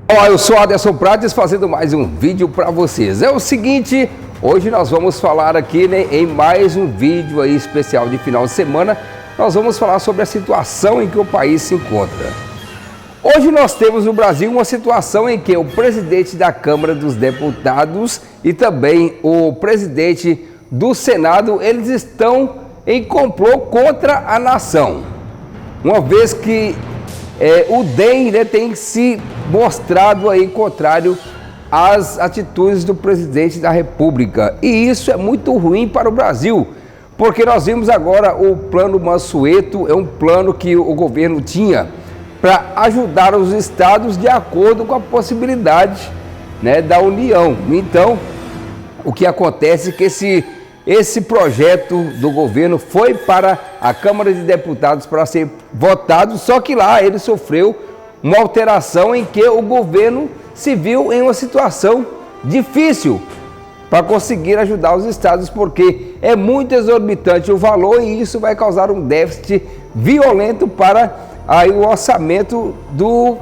Olá, eu sou Aderson Prates fazendo mais um vídeo para vocês. É o seguinte, hoje nós vamos falar aqui, né, em mais um vídeo aí especial de final de semana. Nós vamos falar sobre a situação em que o país se encontra. Hoje nós temos no Brasil uma situação em que o presidente da Câmara dos Deputados e também o presidente do Senado, eles estão em complô contra a nação. Uma vez que o DEM, né, tem se mostrado aí contrário às atitudes do presidente da República. E isso é muito ruim para o Brasil, porque nós vimos agora o plano Mansueto, é um plano que o governo tinha para ajudar os estados de acordo com a possibilidade, né, da União. Então, o que acontece é que esse projeto do governo foi para a Câmara de Deputados para ser votado, só que lá ele sofreu uma alteração em que o governo se viu em uma situação difícil para conseguir ajudar os estados, porque é muito exorbitante o valor e isso vai causar um déficit violento para aí o orçamento do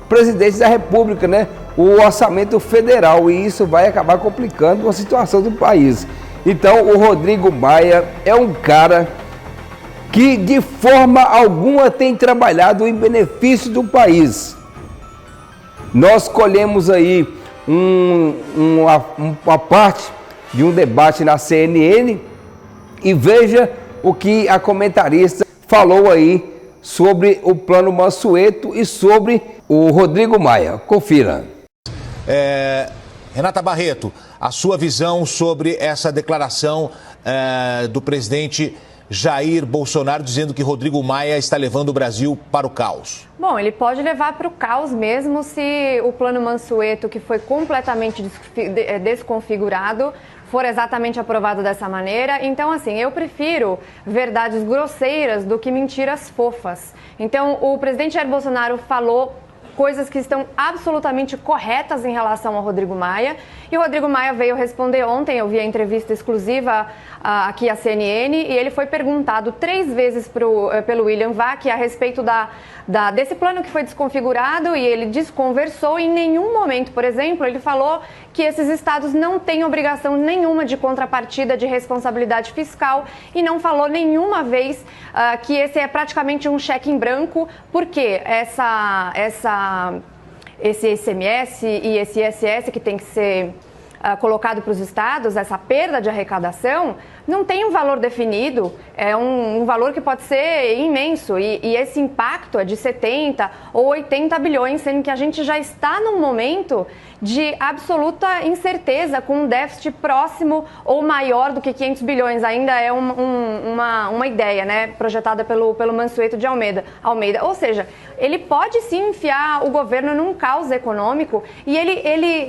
presidente da República, né? O orçamento federal, e isso vai acabar complicando a situação do país. Então, o Rodrigo Maia é um cara que de forma alguma tem trabalhado em benefício do país. Nós colhemos aí uma parte de um debate na CNN e veja o que a comentarista falou aí sobre o plano Mansueto e sobre o Rodrigo Maia. Confira. Renata Barreto, a sua visão sobre essa declaração do presidente Jair Bolsonaro dizendo que Rodrigo Maia está levando o Brasil para o caos. Bom, ele pode levar para o caos mesmo se o plano Mansueto, que foi completamente desconfigurado, for exatamente aprovado dessa maneira. Então, assim, eu prefiro verdades grosseiras do que mentiras fofas. Então, o presidente Jair Bolsonaro falou coisas que estão absolutamente corretas em relação ao Rodrigo Maia. E o Rodrigo Maia veio responder ontem, eu vi a entrevista exclusiva aqui à CNN, e ele foi perguntado 3 vezes pelo William Vac a respeito desse plano que foi desconfigurado, e ele desconversou. Em nenhum momento, por exemplo, ele falou que esses estados não têm obrigação nenhuma de contrapartida de responsabilidade fiscal, e não falou nenhuma vez que esse é praticamente um cheque em branco, porque esse ICMS e esse ISS que tem que ser colocado para os estados, essa perda de arrecadação, não tem um valor definido, é um valor que pode ser imenso, e esse impacto é de 70 ou 80 bilhões, sendo que a gente já está num momento de absoluta incerteza, com um déficit próximo ou maior do que 500 bilhões, ainda é uma ideia, né, projetada pelo Mansueto de Almeida. Ou seja, ele pode sim enfiar o governo num caos econômico, e ele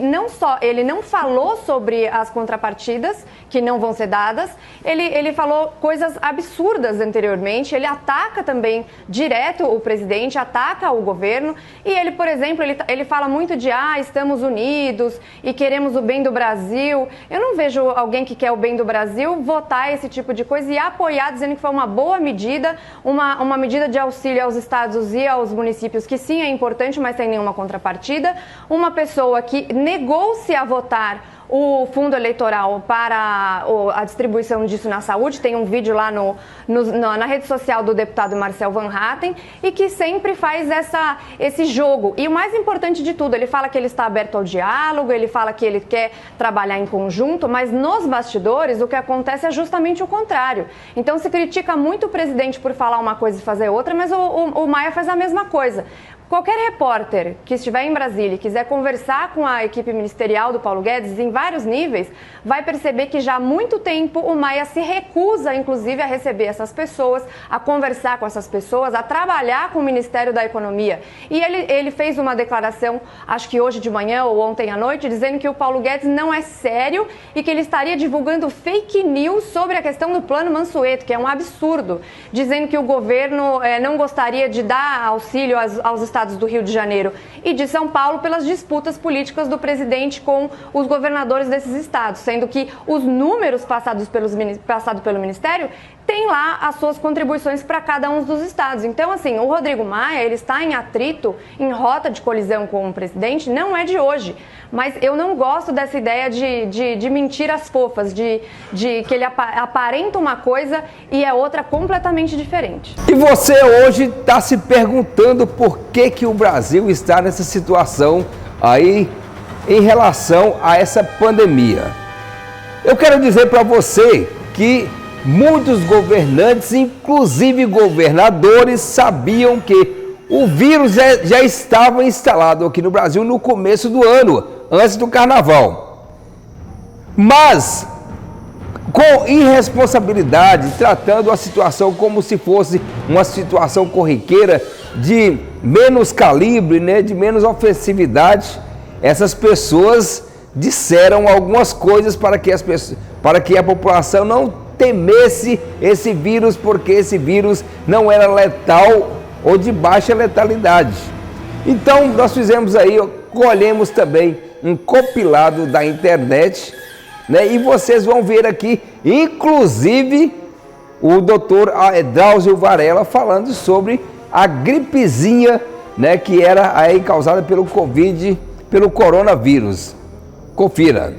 não falou sobre as contrapartidas que não vão ser dadas, ele falou coisas absurdas anteriormente, ele ataca também direto o presidente, ataca o governo, e ele, por exemplo, ele fala muito de estamos unidos e queremos o bem do Brasil. Eu não vejo alguém que quer o bem do Brasil votar esse tipo de coisa e apoiar, dizendo que foi uma boa medida, uma medida de auxílio aos estados e aos municípios, que sim é importante, mas sem nenhuma contrapartida. Uma pessoa que negou-se a votar o fundo eleitoral para a distribuição disso na saúde. Tem um vídeo lá na rede social do deputado Marcel Van Hatten, e que sempre faz esse jogo. E o mais importante de tudo, ele fala que ele está aberto ao diálogo, ele fala que ele quer trabalhar em conjunto, mas nos bastidores o que acontece é justamente o contrário. Então se critica muito o presidente por falar uma coisa e fazer outra, mas o Maia faz a mesma coisa. Qualquer repórter que estiver em Brasília e quiser conversar com a equipe ministerial do Paulo Guedes em vários níveis, vai perceber que já há muito tempo o Maia se recusa, inclusive, a receber essas pessoas, a conversar com essas pessoas, a trabalhar com o Ministério da Economia. E ele fez uma declaração, acho que hoje de manhã ou ontem à noite, dizendo que o Paulo Guedes não é sério e que ele estaria divulgando fake news sobre a questão do plano Mansueto, que é um absurdo, dizendo que o governo não gostaria de dar auxílio aos estados do Rio de Janeiro e de São Paulo pelas disputas políticas do presidente com os governadores desses estados, sendo que os números passados pelo Ministério tem lá as suas contribuições para cada um dos estados. Então, assim, o Rodrigo Maia, ele está em atrito, em rota de colisão com o presidente, não é de hoje. Mas eu não gosto dessa ideia de mentiras fofas, de que ele aparenta uma coisa e é outra completamente diferente. E você hoje está se perguntando por que o Brasil está nessa situação aí em relação a essa pandemia. Eu quero dizer para você que muitos governantes, inclusive governadores, sabiam que o vírus já estava instalado aqui no Brasil no começo do ano, antes do carnaval. Mas, com irresponsabilidade, tratando a situação como se fosse uma situação corriqueira de menos calibre, né, de menos ofensividade, essas pessoas disseram algumas coisas para que a população não temesse esse vírus, porque esse vírus não era letal ou de baixa letalidade. Então nós fizemos aí, colhemos também um compilado da internet, né? E vocês vão ver aqui, inclusive, o doutor Drauzio Varela falando sobre a gripezinha, né, que era aí causada pelo pelo coronavírus. Confira.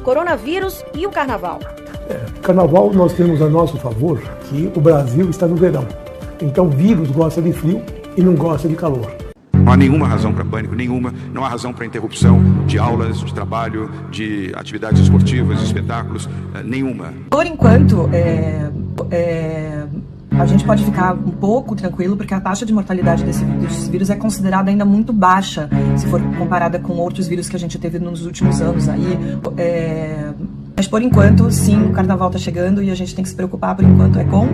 Coronavírus e o carnaval. Carnaval nós temos a nosso favor que o Brasil está no verão. Então o vírus gosta de frio e não gosta de calor. Não há nenhuma razão para pânico, nenhuma. Não há razão para interrupção de aulas, de trabalho, de atividades esportivas, espetáculos, nenhuma. Por enquanto, a gente pode ficar um pouco tranquilo, porque a taxa de mortalidade desse vírus é considerada ainda muito baixa, se for comparada com outros vírus que a gente teve nos últimos anos aí. Mas por enquanto, sim, o carnaval está chegando e a gente tem que se preocupar, por enquanto, com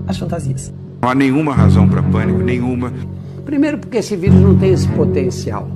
as fantasias. Não há nenhuma razão para pânico, nenhuma. Primeiro porque esse vírus não tem esse potencial.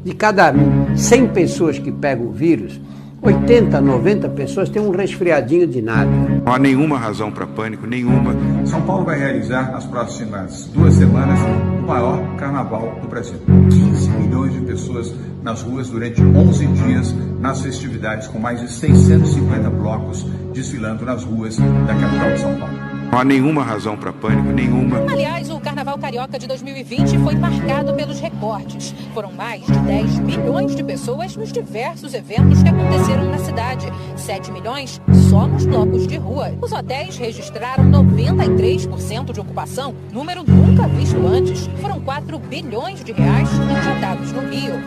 De cada 100 pessoas que pegam o vírus, 80, 90 pessoas têm um resfriadinho de nada. Não há nenhuma razão para pânico, nenhuma. São Paulo vai realizar nas próximas 2 semanas o maior carnaval do Brasil. 15 milhões de pessoas nas ruas durante 11 dias nas festividades, com mais de 650 blocos desfilando nas ruas da capital de São Paulo. Não há nenhuma razão para pânico, nenhuma. Aliás, o Carnaval Carioca de 2020 foi marcado pelos recordes. Foram mais de 10 milhões de pessoas nos diversos eventos que aconteceram na cidade. 7 milhões só nos blocos de rua. Os hotéis registraram 93% de ocupação, número nunca visto antes. Foram 4 bilhões de reais injetados no Rio.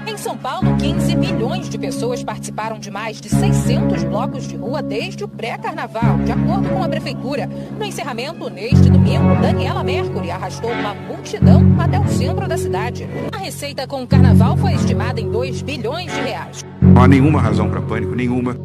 Em São Paulo, 15 milhões de pessoas participaram de mais de 600 blocos de rua desde o pré-carnaval, de acordo com a prefeitura. No encerramento, neste domingo, Daniela Mercury arrastou uma multidão até o centro da cidade. A receita com o carnaval foi estimada em 2 bilhões de reais. Não há nenhuma razão para pânico, nenhuma.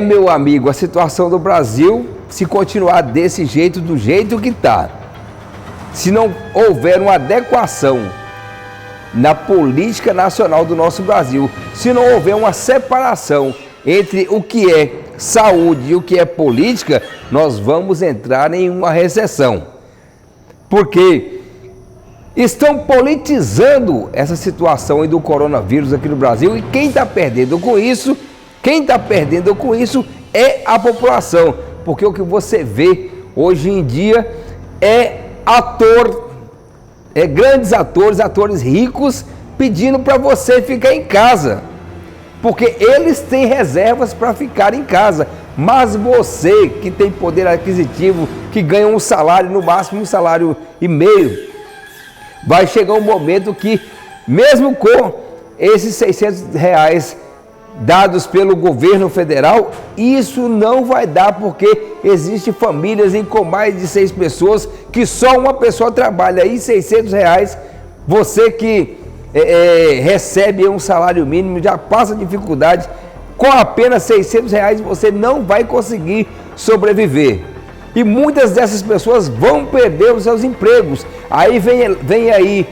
Meu amigo, a situação do Brasil, se continuar desse jeito, do jeito que está, se não houver uma adequação na política nacional do nosso Brasil, se não houver uma separação entre o que é saúde e o que é política, nós vamos entrar em uma recessão. Porque estão politizando essa situação aí do coronavírus aqui no Brasil, e quem está perdendo com isso, é a população. Porque o que você vê hoje em dia é grandes atores ricos pedindo para você ficar em casa, porque eles têm reservas para ficar em casa. Mas você que tem poder aquisitivo, que ganha um salário, no máximo 1,5 salário, vai chegar um momento que, mesmo com esses R$600 dados pelo governo federal, isso não vai dar, porque existem famílias com mais de 6 pessoas que só uma pessoa trabalha. Aí R$600, você que recebe um salário mínimo, já passa dificuldade, com apenas R$600 você não vai conseguir sobreviver. E muitas dessas pessoas vão perder os seus empregos. Aí vem aí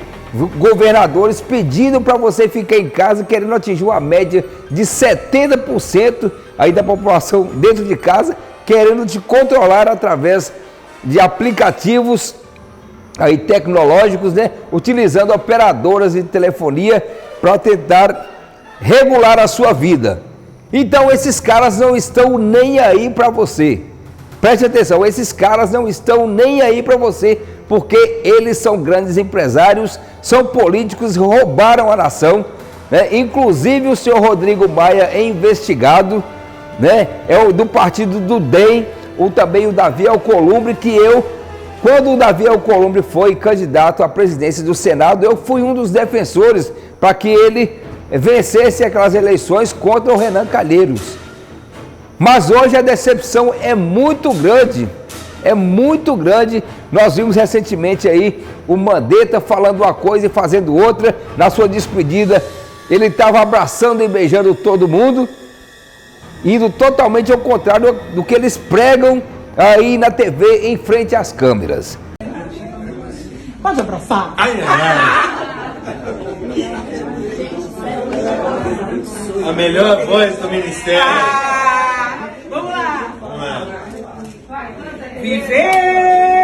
governadores pedindo para você ficar em casa, querendo atingir uma média de 70% aí da população dentro de casa, querendo te controlar através de aplicativos aí tecnológicos, né, utilizando operadoras de telefonia para tentar regular a sua vida. Então esses caras não estão nem aí para você. Preste atenção, esses caras não estão nem aí para você, porque eles são grandes empresários, são políticos, roubaram a nação, né? Inclusive o senhor Rodrigo Maia é investigado, né? É do partido do DEM, também o Davi Alcolumbre, que quando o Davi Alcolumbre foi candidato à presidência do Senado, eu fui um dos defensores para que ele vencesse aquelas eleições contra o Renan Calheiros. Mas hoje a decepção é muito grande, Nós vimos recentemente aí o Mandetta falando uma coisa e fazendo outra. Na sua despedida, ele estava abraçando e beijando todo mundo, indo totalmente ao contrário do que eles pregam aí na TV em frente às câmeras. Pode abraçar? Ai, ai. A melhor voz do ministério. Vamos lá. Vamos lá. Viver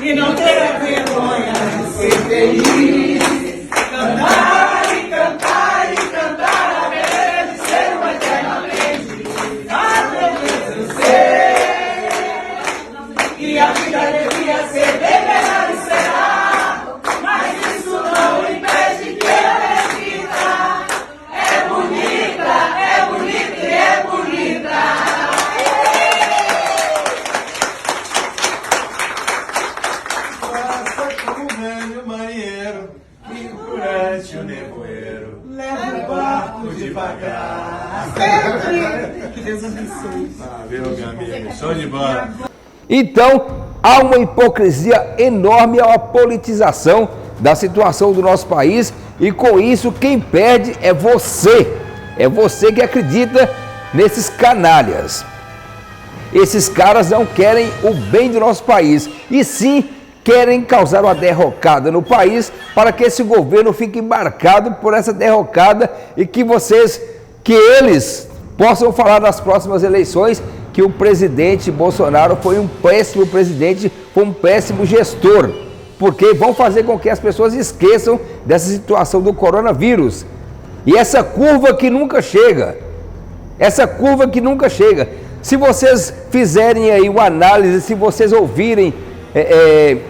e não ter vergonha de ser feliz. Cantar e cantar e cantar, a beleza de ser uma eternamente. A ser. E a vida devia ser bem melhor e será. Mas isso não impede que eu repita. É bonita e é bonita. Durante o nevoeiro, leva o barco devagar. Que Deus abençoe. Valeu, meu amigo. Show de bola. Então, há uma hipocrisia enorme, há uma politização da situação do nosso país, e com isso quem perde é você. É você que acredita nesses canalhas. Esses caras não querem o bem do nosso país, e sim querem causar uma derrocada no país para que esse governo fique embarcado por essa derrocada e que eles possam falar nas próximas eleições que o presidente Bolsonaro foi um péssimo presidente, foi um péssimo gestor, porque vão fazer com que as pessoas esqueçam dessa situação do coronavírus. E essa curva que nunca chega, se vocês fizerem aí uma análise, se vocês ouvirem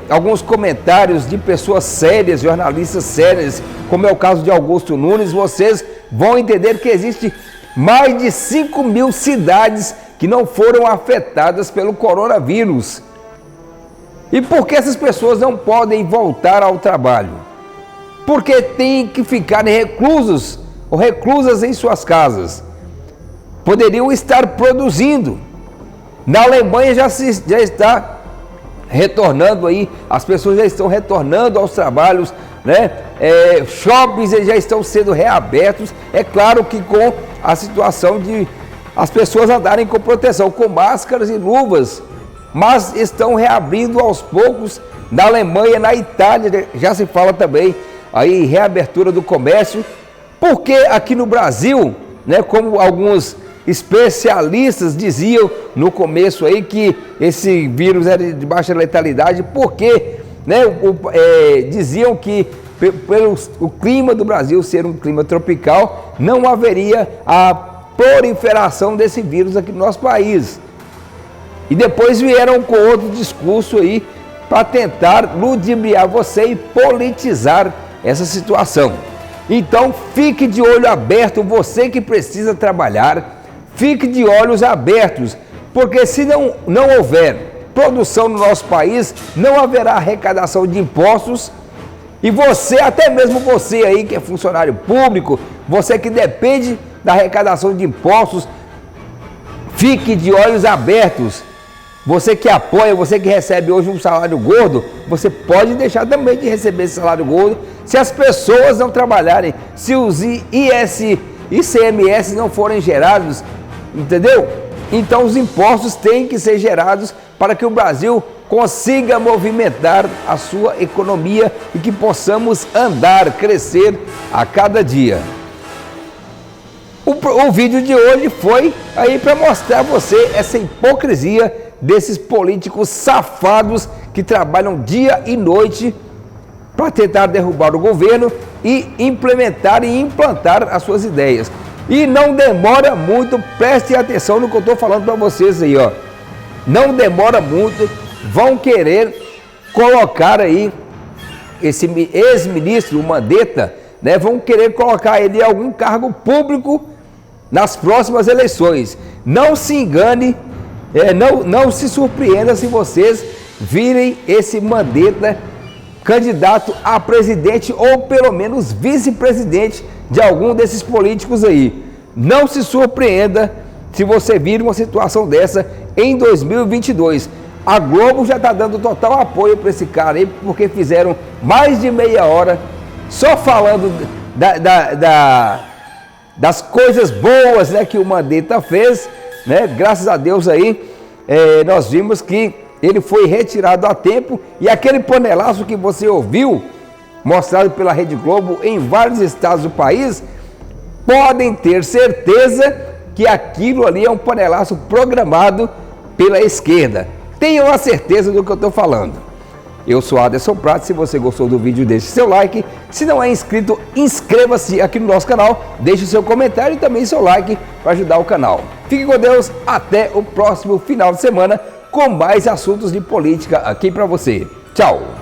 alguns comentários de pessoas sérias, jornalistas sérios, como é o caso de Augusto Nunes, vocês vão entender que existe mais de 5 mil cidades que não foram afetadas pelo coronavírus. E por que essas pessoas não podem voltar ao trabalho? Porque têm que ficar reclusos ou reclusas em suas casas. Poderiam estar produzindo. Na Alemanha já está retornando aí, as pessoas já estão retornando aos trabalhos, né? Shoppings já estão sendo reabertos. É claro que com a situação de as pessoas andarem com proteção, com máscaras e luvas, mas estão reabrindo aos poucos. Na Alemanha, na Itália já se fala também aí reabertura do comércio, porque aqui no Brasil, né, como alguns especialistas diziam no começo aí que esse vírus era de baixa letalidade, porque, né, diziam que pelo o clima do Brasil ser um clima tropical, não haveria a proliferação desse vírus aqui no nosso país. E depois vieram com outro discurso aí para tentar ludibriar você e politizar essa situação. Então fique de olho aberto, você que precisa trabalhar, fique de olhos abertos, porque se não houver produção no nosso país, não haverá arrecadação de impostos. E você, até mesmo você aí que é funcionário público, você que depende da arrecadação de impostos, fique de olhos abertos. Você que apoia, você que recebe hoje um salário gordo, você pode deixar também de receber esse salário gordo se as pessoas não trabalharem, se os ICMS não forem gerados, entendeu? Então os impostos têm que ser gerados para que o Brasil consiga movimentar a sua economia e que possamos andar, crescer a cada dia. O vídeo de hoje foi aí para mostrar a você essa hipocrisia desses políticos safados que trabalham dia e noite para tentar derrubar o governo e implementar e implantar as suas ideias. E não demora muito, prestem atenção no que eu estou falando para vocês aí, ó. Não demora muito, vão querer colocar aí esse ex-ministro, o Mandetta, né, vão querer colocar ele em algum cargo público nas próximas eleições. Não se engane, não se surpreenda se vocês virem esse Mandetta candidato a presidente ou pelo menos vice-presidente de algum desses políticos aí. Não se surpreenda se você vir uma situação dessa em 2022. A Globo já está dando total apoio para esse cara aí, porque fizeram mais de meia hora só falando das coisas boas, né, que o Mandetta fez, né? Graças a Deus aí, nós vimos que ele foi retirado a tempo e aquele panelaço que você ouviu, mostrado pela Rede Globo em vários estados do país, podem ter certeza que aquilo ali é um panelaço programado pela esquerda. Tenham a certeza do que eu estou falando. Eu sou Aderson Prato, se você gostou do vídeo, deixe seu like. Se não é inscrito, inscreva-se aqui no nosso canal, deixe seu comentário e também seu like para ajudar o canal. Fique com Deus, até o próximo final de semana com mais assuntos de política aqui para você. Tchau!